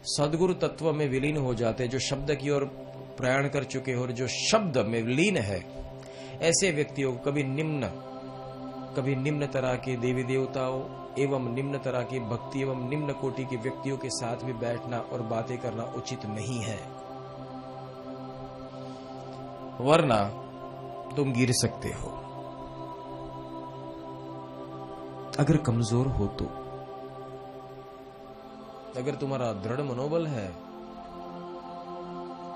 सद्गुरु तत्व में विलीन हो जाते, जो शब्द की ओर प्रयाण कर चुके हो और जो शब्द में विलीन है, ऐसे व्यक्तियों को कभी निम्न तरह के देवी देवताओं एवं निम्न तरह की भक्ति एवं निम्न कोटि के व्यक्तियों के साथ भी बैठना और बातें करना उचित नहीं है, वरना तुम गिर सकते हो। अगर कमजोर हो तो, अगर तुम्हारा दृढ़ मनोबल है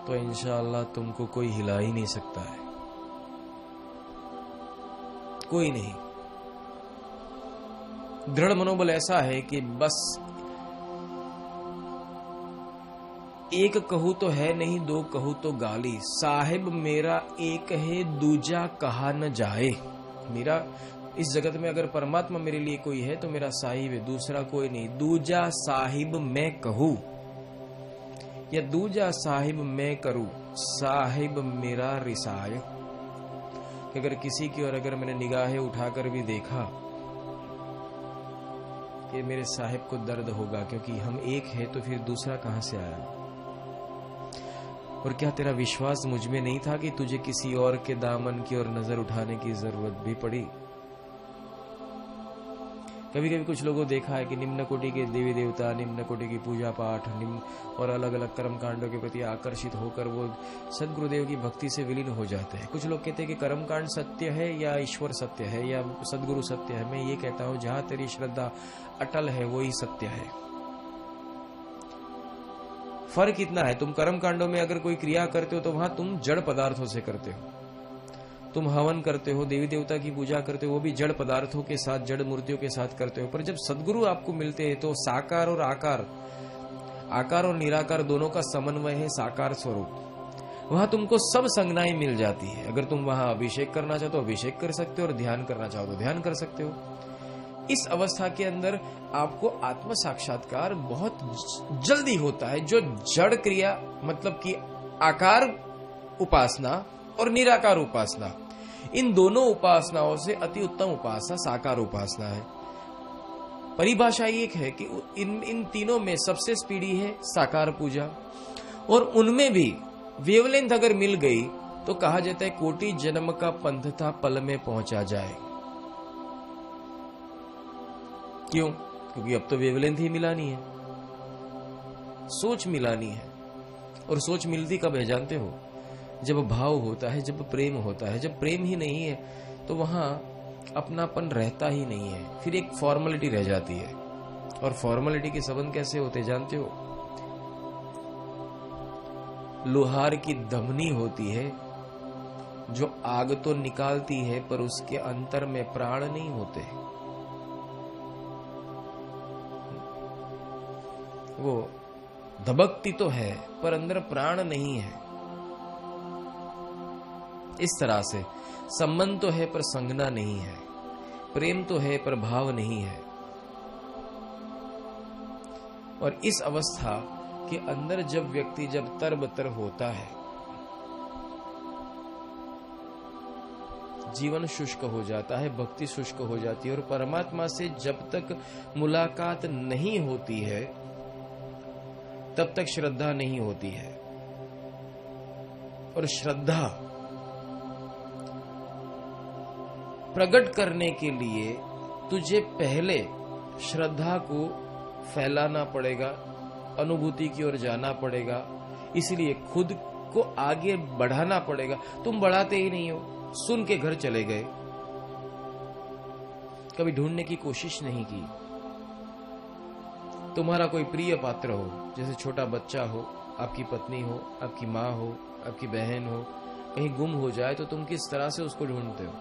तो इंशाअल्लाह तुमको कोई हिला ही नहीं सकता है, कोई नहीं। दृढ़ मनोबल ऐसा है कि बस एक कहूं तो है नहीं, दो कहूं तो गाली, साहिब मेरा एक है दूजा कहा न जाए। मेरा इस जगत में अगर परमात्मा मेरे लिए कोई है तो मेरा साहिब है, दूसरा कोई नहीं। दूजा साहिब मैं कहूं या दूजा साहिब मैं करूं, साहिब मेरा रिसाय। कि अगर किसी की ओर अगर मैंने निगाहें उठाकर भी देखा कि मेरे साहिब को दर्द होगा, क्योंकि हम एक है तो फिर दूसरा कहां से आया। और क्या तेरा विश्वास मुझ में नहीं था कि तुझे किसी और के दामन की ओर नजर उठाने की जरूरत भी पड़ी। कभी कभी कुछ लोगों देखा है कि निम्न कोटि के देवी देवता, निम्न कोटि की पूजा पाठ, निम्न और अलग अलग कर्म कांडों के प्रति आकर्षित होकर वो सदगुरुदेव की भक्ति से विलीन हो जाते हैं। कुछ लोग कहते हैं कि कर्म कांड सत्य है या ईश्वर सत्य है या सदगुरु सत्य है। मैं ये कहता हूं जहां तेरी श्रद्धा अटल है वही सत्य है। फर्क इतना है, तुम कर्म कांडों में अगर कोई क्रिया करते हो तो वहां तुम जड़ पदार्थों से करते हो। तुम हवन करते हो, देवी देवता की पूजा करते हो, वो भी जड़ पदार्थों के साथ, जड़ मूर्तियों के साथ करते हो। पर जब सदगुरु आपको मिलते हैं तो साकार और आकार और निराकार दोनों का समन्वय है साकार स्वरूप। वहां तुमको सब संज्ञाएं मिल जाती है। अगर तुम वहां अभिषेक करना चाहो तो अभिषेक कर सकते हो और ध्यान करना चाहो तो ध्यान कर सकते हो। इस अवस्था के अंदर आपको आत्म साक्षात्कार बहुत जल्दी होता है। जो जड़ क्रिया मतलब कि आकार उपासना और निराकार उपासना, इन दोनों उपासनाओं से अति उत्तम उपासना साकार उपासना है। परिभाषा एक है कि इन तीनों में सबसे स्पीडी है साकार पूजा, और उनमें भी वेवलेंथ अगर मिल गई तो कहा जाता है कोटि जन्म का पंथ था पल में पहुंचा जाए। क्यों? क्योंकि अब तो वेवलेंथ ही मिलानी है, सोच मिलानी है। और सोच मिलती कब है जानते हो? जब भाव होता है, जब प्रेम होता है। जब प्रेम ही नहीं है तो वहां अपनापन रहता ही नहीं है, फिर एक फॉर्मेलिटी रह जाती है। और फॉर्मेलिटी के संबंध कैसे होते जानते हो? लोहार की धमनी होती है जो आग तो निकालती है पर उसके अंतर में प्राण नहीं होते। वो धबकती तो है पर अंदर प्राण नहीं है। इस तरह से संबंध तो है पर संज्ञा नहीं है, प्रेम तो है पर भाव नहीं है। और इस अवस्था के अंदर जब व्यक्ति जब तरबतर होता है, जीवन शुष्क हो जाता है, भक्ति शुष्क हो जाती है। और परमात्मा से जब तक मुलाकात नहीं होती है तब तक श्रद्धा नहीं होती है। और श्रद्धा प्रकट करने के लिए तुझे पहले श्रद्धा को फैलाना पड़ेगा, अनुभूति की ओर जाना पड़ेगा, इसलिए खुद को आगे बढ़ाना पड़ेगा। तुम बढ़ाते ही नहीं हो, सुन के घर चले गए, कभी ढूंढने की कोशिश नहीं की। तुम्हारा कोई प्रिय पात्र हो, जैसे छोटा बच्चा हो, आपकी पत्नी हो, आपकी माँ हो, आपकी बहन हो, कहीं गुम हो जाए तो तुम किस तरह से उसको ढूंढते हो?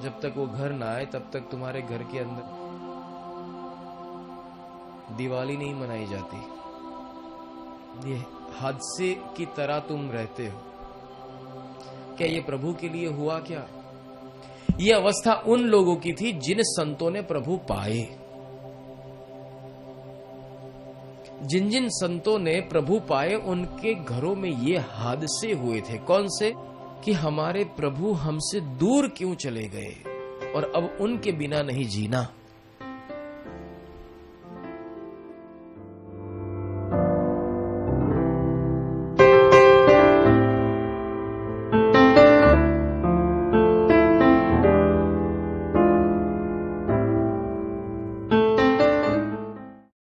जब तक वो घर ना आए तब तक तुम्हारे घर के अंदर दिवाली नहीं मनाई जाती। ये हादसे की तरह तुम रहते हो। क्या ये प्रभु के लिए हुआ क्या? ये अवस्था उन लोगों की थी जिन संतों ने प्रभु पाए। जिन जिन संतों ने प्रभु पाए उनके घरों में ये हादसे हुए थे। कौन से? कि हमारे प्रभु हमसे दूर क्यों चले गए और अब उनके बिना नहीं जीना।